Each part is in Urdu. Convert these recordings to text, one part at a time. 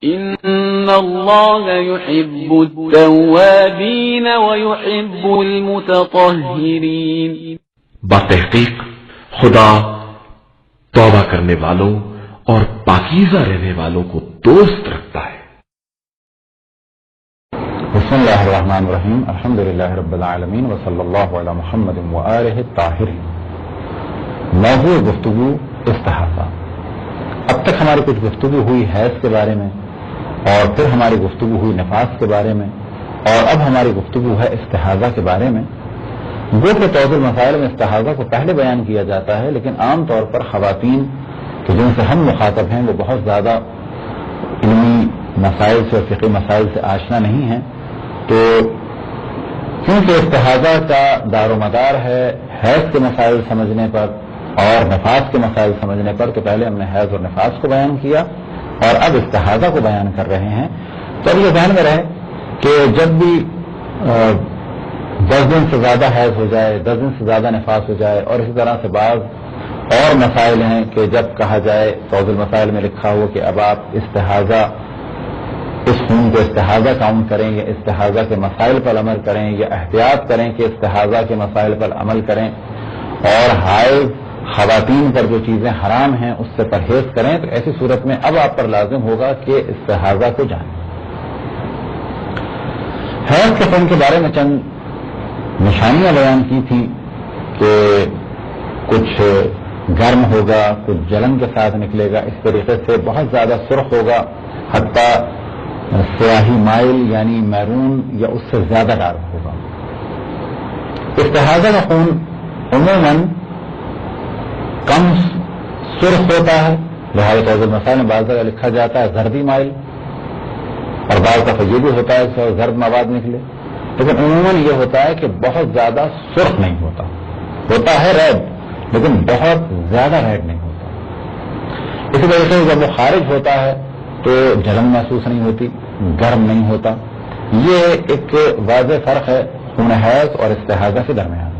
ان اللہ یحب التوابین ویحب المتطہرین. بتحقیق خدا توبہ کرنے والوں اور پاکیزہ رہنے والوں کو دوست رکھتا ہے. بسم اللہ الرحمن الرحیم. الحمدللہ رب العالمین وصلی اللہ علی محمد وآلہ الطاہرین. موضوع گفتگو استحاضہ. اب تک ہماری کچھ گفتگو ہوئی حیض کے بارے میں، اور پھر ہماری گفتگو ہوئی نفاس کے بارے میں، اور اب ہماری گفتگو ہے استحاضہ کے بارے میں. گو کہ توضیح المسائل میں استحاضہ کو پہلے بیان کیا جاتا ہے، لیکن عام طور پر خواتین کہ جن سے ہم مخاطب ہیں وہ بہت زیادہ علمی مسائل سے اور فقہی مسائل سے آشنا نہیں ہیں، تو کیونکہ استحاضہ کا دار و مدار ہے حیض کے مسائل سمجھنے پر اور نفاس کے مسائل سمجھنے پر، تو پہلے ہم نے حیض اور نفاس کو بیان کیا اور اب استحاضہ کو بیان کر رہے ہیں. تو اب یہ ذہن میں رہے کہ جب بھی 10 دن سے زیادہ حیض ہو جائے، 10 دن سے زیادہ نفاس ہو جائے، اور اسی طرح سے بعض اور مسائل ہیں کہ جب کہا جائے توضیح المسائل میں لکھا ہو کہ اب آپ استحاضہ اس خون کو استحاضہ کاؤنٹ کریں یا استحاضہ کے مسائل پر عمل کریں یا احتیاط کریں کہ استحاضہ کے مسائل پر عمل کریں، اور حائض خواتین پر جو چیزیں حرام ہیں اس سے پرہیز کریں، تو ایسی صورت میں اب آپ پر لازم ہوگا کہ استحاضہ کو جانیں. حیض کے خون کے بارے میں چند نشانیاں بیان کی تھیں کہ کچھ گرم ہوگا، کچھ جلن کے ساتھ نکلے گا، اس طریقے سے بہت زیادہ سرخ ہوگا، حتیٰ سیاہی مائل یعنی میرون یا اس سے زیادہ ڈارک ہوگا. استحاضہ کا خون عموماً کم سرخ ہوتا ہے، لہٰذا توضیح المسائل میں بعض جگہ لکھا جاتا ہے زردی مائل، اور بعض دفعہ یہ بھی ہوتا ہے کہ زرد مواد نکلے، لیکن عموماً یہ ہوتا ہے کہ بہت زیادہ سرخ نہیں ہوتا، ہوتا ہے ریڈ لیکن بہت زیادہ ریڈ نہیں ہوتا. اسی وجہ سے جب وہ خارج ہوتا ہے تو جلن محسوس نہیں ہوتی، گرم نہیں ہوتا. یہ ایک واضح فرق ہے خون حیض اور استحاضہ کے درمیان.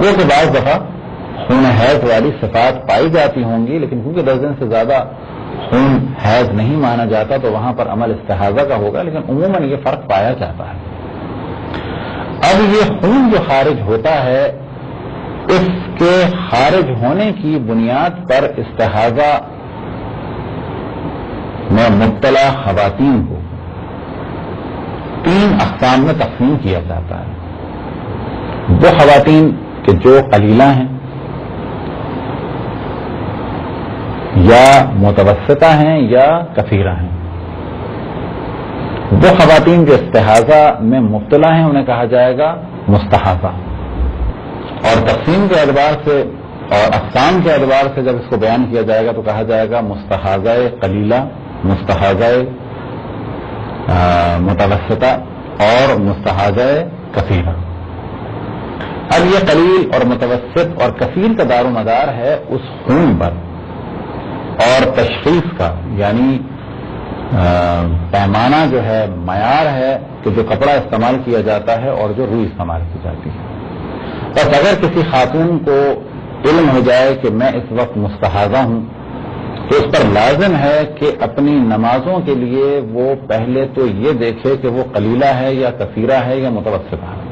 گو کہ بعض دفعہ خون حیض والی صفات پائی جاتی ہوں گی، لیکن کیونکہ 10 دن سے زیادہ خون حیض نہیں مانا جاتا تو وہاں پر عمل استحاضہ کا ہوگا، لیکن عموماً یہ فرق پایا جاتا ہے. اب یہ خون جو خارج ہوتا ہے، اس کے خارج ہونے کی بنیاد پر استحاضہ میں مبتلا خواتین کو 3 اقسام میں تقسیم کیا جاتا ہے. وہ خواتین کہ جو قلیلہ ہیں یا متوسطہ ہیں یا کثیرہ ہیں. وہ خواتین جو استحاضہ میں مبتلا ہیں انہیں کہا جائے گا مستحاضہ. اور تقسیم کے اعتبار سے اور اقسام کے اعتبار سے جب اس کو بیان کیا جائے گا تو کہا جائے گا مستحاضہ قلیلہ، مستحاضہ متوسطہ اور مستحاضہ کثیرہ. اب یہ قلیل اور متوسط اور کثیر کا دار و مدار ہے اس خون پر اور تشخیص کا، یعنی پیمانہ جو ہے، معیار ہے کہ جو کپڑا استعمال کیا جاتا ہے اور جو روئی استعمال کی جاتی ہے. بس اگر کسی خاتون کو علم ہو جائے کہ میں اس وقت مستحاضہ ہوں تو اس پر لازم ہے کہ اپنی نمازوں کے لیے وہ پہلے تو یہ دیکھے کہ وہ قلیلہ ہے یا کثیرہ ہے یا متوسطہ ہے.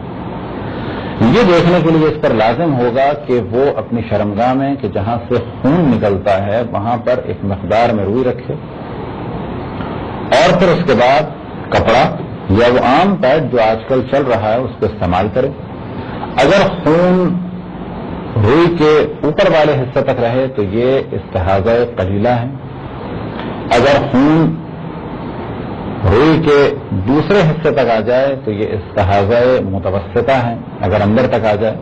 یہ دیکھنے کے لیے اس پر لازم ہوگا کہ وہ اپنی شرمگاہ میں کہ جہاں سے خون نکلتا ہے وہاں پر ایک مقدار میں روئی رکھے، اور پھر اس کے بعد کپڑا یا وہ عام پیڈ جو آج کل چل رہا ہے اس کو استعمال کرے. اگر خون روئی کے اوپر والے حصے تک رہے تو یہ استحاضہ قلیلہ ہے. اگر خون روئی کے دوسرے حصے تک آ جائے تو یہ استحاضہ متوسطہ ہے اگر اندر تک آ جائے.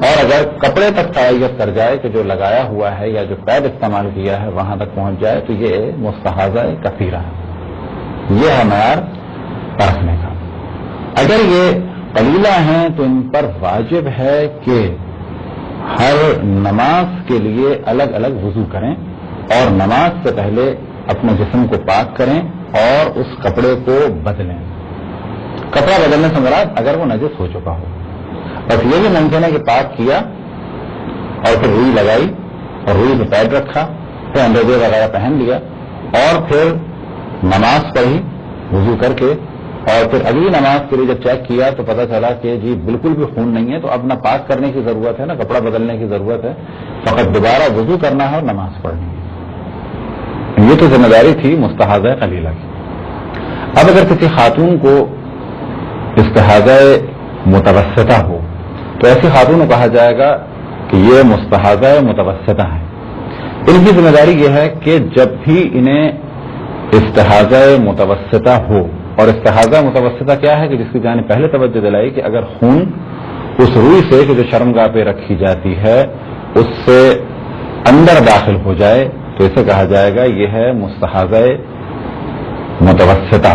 اور اگر کپڑے تک تعیت کر جائے کہ جو لگایا ہوا ہے یا جو پیڈ استعمال کیا ہے وہاں تک پہنچ جائے تو یہ مستحاضہ کثیرہ ہے. یہ ہے معیار پرکھنے کا. اگر یہ قلیلہ ہیں تو ان پر واجب ہے کہ ہر نماز کے لیے الگ الگ وضو کریں اور نماز سے پہلے اپنے جسم کو پاک کریں اور اس کپڑے کو بدلیں. کپڑا بدلنے سے مراد اگر وہ نجس ہو چکا ہو. بس یہ بھی ممکن ہے کہ پاک کیا اور پھر روئی لگائی اور روئی پہ پیڈ رکھا، پھر اندرجے وغیرہ پہن لیا اور پھر نماز پڑھی وضو کر کے، اور پھر اگلی نماز کے لیے جب چیک کیا تو پتہ چلا کہ جی بالکل بھی خون نہیں ہے، تو اب نہ پاک کرنے کی ضرورت ہے نہ کپڑا بدلنے کی ضرورت ہے، فقط دوبارہ وضو کرنا ہے اور نماز پڑھنی ہے۔ یہ تو ذمہ داری تھی مستحاضہ قلیلہ کی۔ اب اگر کسی خاتون کو استحاضہ متوسطہ ہو تو ایسی خاتون کو کہا جائے گا کہ یہ مستحاضہ متوسطہ ہیں۔ ان کی ذمہ داری یہ ہے کہ جب بھی انہیں استحاضہ متوسطہ ہو، اور استحاضہ متوسطہ کیا ہے کہ جس کی جانب پہلے توجہ دلائی کہ اگر خون اس روئی سے کہ جو شرمگاہ پہ رکھی جاتی ہے اس سے اندر داخل ہو جائے تو اسے کہا جائے گا یہ ہے مستحاضہ متوسطہ۔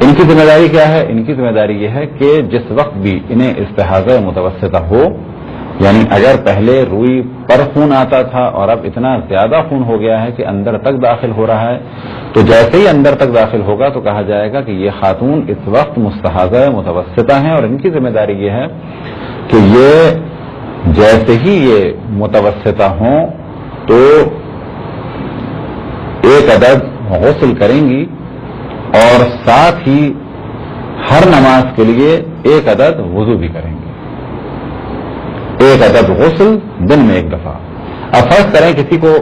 ان کی ذمہ داری کیا ہے؟ ان کی ذمہ داری یہ ہے کہ جس وقت بھی انہیں استحاضہ متوسطہ ہو، یعنی اگر پہلے روئی پر خون آتا تھا اور اب اتنا زیادہ خون ہو گیا ہے کہ اندر تک داخل ہو رہا ہے، تو جیسے ہی اندر تک داخل ہوگا تو کہا جائے گا کہ یہ خاتون اس وقت مستحاضہ متوسطہ ہیں، اور ان کی ذمہ داری یہ ہے کہ یہ جیسے ہی یہ متوسطہ ہوں تو ایک عدد غسل کریں گی اور ساتھ ہی ہر نماز کے لیے ایک عدد وضو بھی کریں گے، ایک عدد غسل دن میں ایک دفعہ۔ اب فرض کریں کسی کو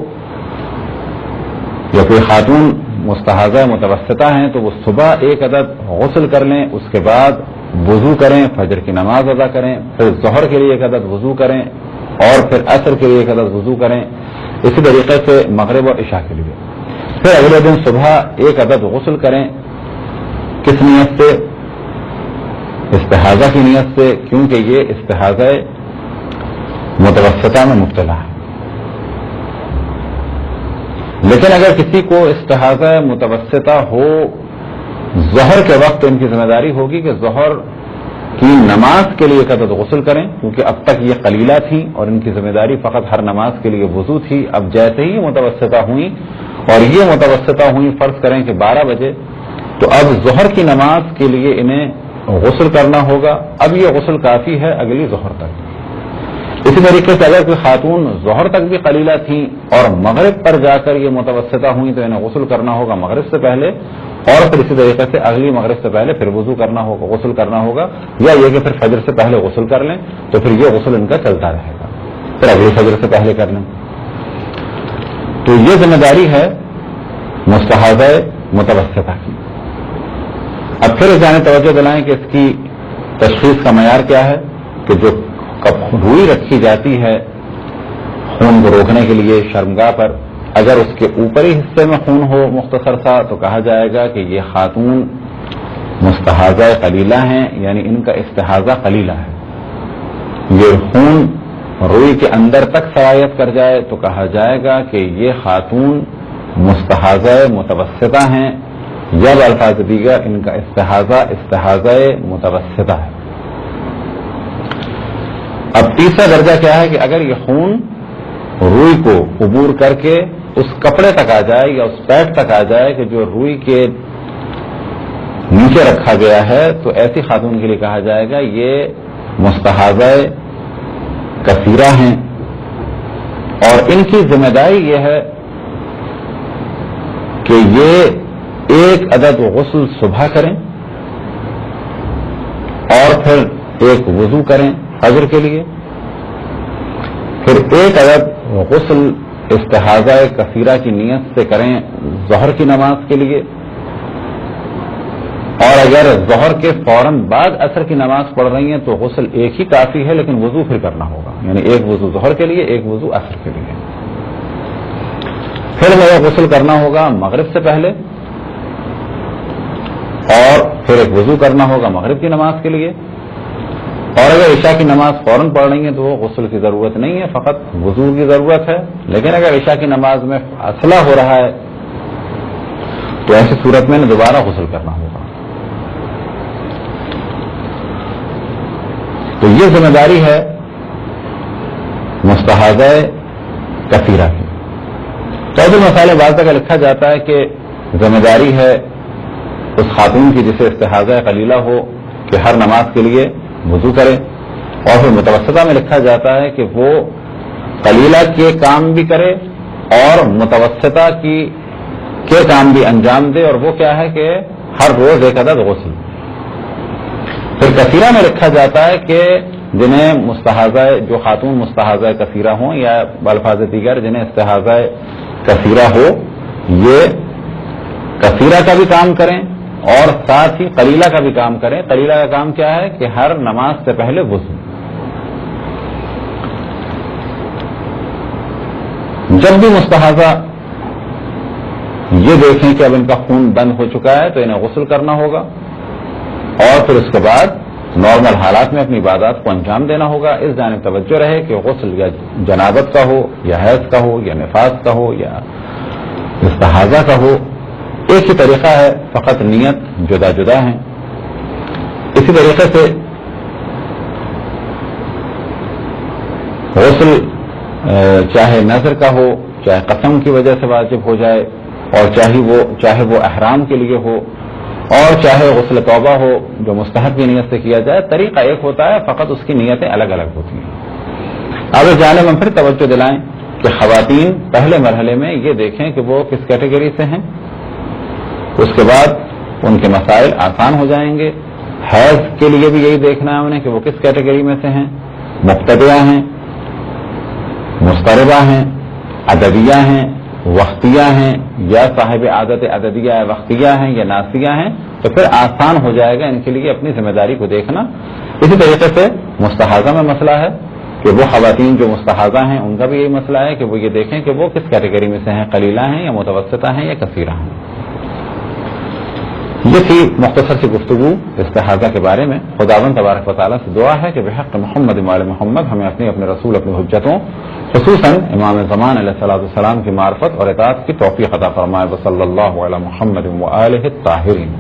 یا کوئی خاتون مستحاضہ متوسطہ ہیں تو وہ صبح ایک عدد غسل کر لیں، اس کے بعد وضو کریں، فجر کی نماز ادا کریں، پھر ظہر کے لیے ایک عدد وضو کریں، اور پھر عصر کے لیے ایک عدد وضو کریں، اسی طریقے سے مغرب اور عشاء کے لیے۔ پھر اگلے دن صبح ایک عدد غسل کریں، کس نیت سے؟ استحاضہ کی نیت سے، کیونکہ یہ استحاضہ متوسطہ میں مبتلا ہے۔ لیکن اگر کسی کو استحاضہ متوسطہ ہو ظہر کے وقت، تو ان کی ذمہ داری ہوگی کہ ظہر کی نماز کے لیے ایک عدد غسل کریں، کیونکہ اب تک یہ قلیلہ تھیں اور ان کی ذمہ داری فقط ہر نماز کے لیے وضو تھی۔ اب جیسے ہی متوسطہ ہوئیں، اور یہ متوسطہ ہوئیں فرض کریں کہ 12 بجے، تو اب ظہر کی نماز کے لیے انہیں غسل کرنا ہوگا۔ اب یہ غسل کافی ہے اگلی ظہر تک۔ اسی طریقے سے اگر کوئی خاتون ظہر تک بھی قلیلہ تھیں اور مغرب پر جا کر یہ متوسطہ ہوئیں تو انہیں غسل کرنا ہوگا مغرب سے پہلے، اور پھر اسی طریقے سے اگلی مغرب سے پہلے پھر وضو کرنا ہوگا، غسل کرنا ہوگا، یا یہ کہ پھر فجر سے پہلے غسل کر لیں تو پھر یہ غسل ان کا چلتا رہے گا، پھر اگلی فجر سے پہلے کر لیں۔ تو یہ ذمہ داری ہے مستحاضہ متوسطہ کی۔ اب پھر اس جانب توجہ دلائیں کہ اس کی تشخیص کا معیار کیا ہے، کہ جو روئی رکھی جاتی ہے خون کو روکنے کے لیے شرمگاہ پر، اگر اس کے اوپری حصے میں خون ہو مختصر سا تو کہا جائے گا کہ یہ خاتون مستحاضہ قلیلہ ہیں، یعنی ان کا استحاضہ قلیلہ ہے۔ یہ خون روئی کے اندر تک سرایت کر جائے تو کہا جائے گا کہ یہ خاتون مستحاضہ متوسطہ ہیں، یا بالفاظ دیگر ان کا استحاضہ متوسطہ ہے۔ اب تیسرا درجہ کیا ہے کہ اگر یہ خون روئی کو عبور کر کے اس کپڑے تک آ جائے یا اس پیڈ تک آ جائے کہ جو روئی کے نیچے رکھا گیا ہے، تو ایسی خاتون کے لیے کہا جائے گا یہ مستحاضہ کثیرہ ہیں، اور ان کی ذمہ داری یہ ہے کہ یہ ایک عدد غسل صبح کریں اور پھر ایک وضو کریں فجر کے لیے، پھر ایک عدد غسل استحاضہ کثیرہ کی نیت سے کریں ظہر کی نماز کے لیے، اور اگر ظہر کے فوراً بعد عصر کی نماز پڑھ رہی ہیں تو غسل ایک ہی کافی ہے، لیکن وضو پھر کرنا ہوگا، یعنی ایک وضو ظہر کے لیے، ایک وضو عصر کے لیے۔ پھر وہ غسل کرنا ہوگا مغرب سے پہلے، اور پھر ایک وضو کرنا ہوگا مغرب کی نماز کے لیے، اور اگر عشاء کی نماز فوراً پڑھ رہی ہیں تو وہ غسل کی ضرورت نہیں ہے، فقط وضو کی ضرورت ہے۔ لیکن اگر عشاء کی نماز میں فاصلہ ہو رہا ہے تو ایسی صورت میں دوبارہ غسل کرنا ہوگا۔ تو یہ ذمہ داری ہے مستحاضہ کثیرہ کی۔ چودہ مسائل بعض جگہ لکھا جاتا ہے کہ ذمہ داری ہے اس خاتون کی جسے استحاضہ قلیلہ ہو کہ ہر نماز کے لیے وضو کرے، اور پھر متوسطہ میں لکھا جاتا ہے کہ وہ قلیلہ کے کام بھی کرے اور متوسطہ کی کے کام بھی انجام دے، اور وہ کیا ہے کہ ہر روز ایک عدد غسل. پھر کثیرہ میں رکھا جاتا ہے کہ جنہیں مستحاضہ، جو خاتون مستحاضہ کثیرہ ہوں، یا بالفاظ دیگر جنہیں استحاضہ کثیرہ ہو، یہ کثیرہ کا بھی کام کریں اور ساتھ ہی قلیلہ کا بھی کام کریں. قلیلہ کا کام کیا ہے کہ ہر نماز سے پہلے غسل. جب بھی مستحاضہ یہ دیکھیں کہ اب ان کا خون بند ہو چکا ہے تو انہیں غسل کرنا ہوگا، اور پھر اس کے بعد نارمل حالات میں اپنی عبادات کو انجام دینا ہوگا. اس جانب توجہ رہے کہ غسل یا جنابت کا ہو، یا حیض کا ہو، یا نفاس کا ہو، یا استحاضہ کا ہو، ایک ہی طریقہ ہے، فقط نیت جدا جدا ہیں. اسی طریقے سے غسل چاہے نظر کا ہو، چاہے قسم کی وجہ سے واجب ہو جائے، اور چاہے وہ احرام کے لیے ہو، اور چاہے غسل توبہ ہو جو مستحب کی نیت سے کیا جائے، طریقہ ایک ہوتا ہے، فقط اس کی نیتیں الگ الگ ہوتی ہیں. اب اس جانب ہم پھر توجہ دلائیں کہ خواتین پہلے مرحلے میں یہ دیکھیں کہ وہ کس کیٹیگری سے ہیں، اس کے بعد ان کے مسائل آسان ہو جائیں گے. حیض کے لیے بھی یہی دیکھنا ہے انہیں کہ وہ کس کیٹیگری میں سے ہیں، مبتدیہ ہیں، مضطربہ ہیں، عددیہ ہیں، وقتیہ ہیں، یا صاحب عادت عددیہ وقتیہ ہیں، یا ناسیہ ہیں. تو پھر آسان ہو جائے گا ان کے لیے اپنی ذمہ داری کو دیکھنا. اسی طریقے سے مستحاضہ میں مسئلہ ہے کہ وہ خواتین جو مستحاضہ ہیں ان کا بھی یہی مسئلہ ہے کہ وہ یہ دیکھیں کہ وہ کس کیٹیگری میں سے ہیں، قلیلہ ہیں یا متوسطہ ہیں یا کثیرہ ہیں. یہ تھی مختصر سی گفتگو استحاضہ کے بارے میں. خداوند تبارک و تعالیٰ سے دعا ہے کہ بحق محمد وآل محمد ہمیں اپنے رسول، اپنی حجتوں، خصوصاً امام زمان علیہ الصلوۃ والسلام کی معرفت اور اطاعت کی توفیق عطا فرمائے. صلی اللہ علی محمد وآلہ الطاہرین.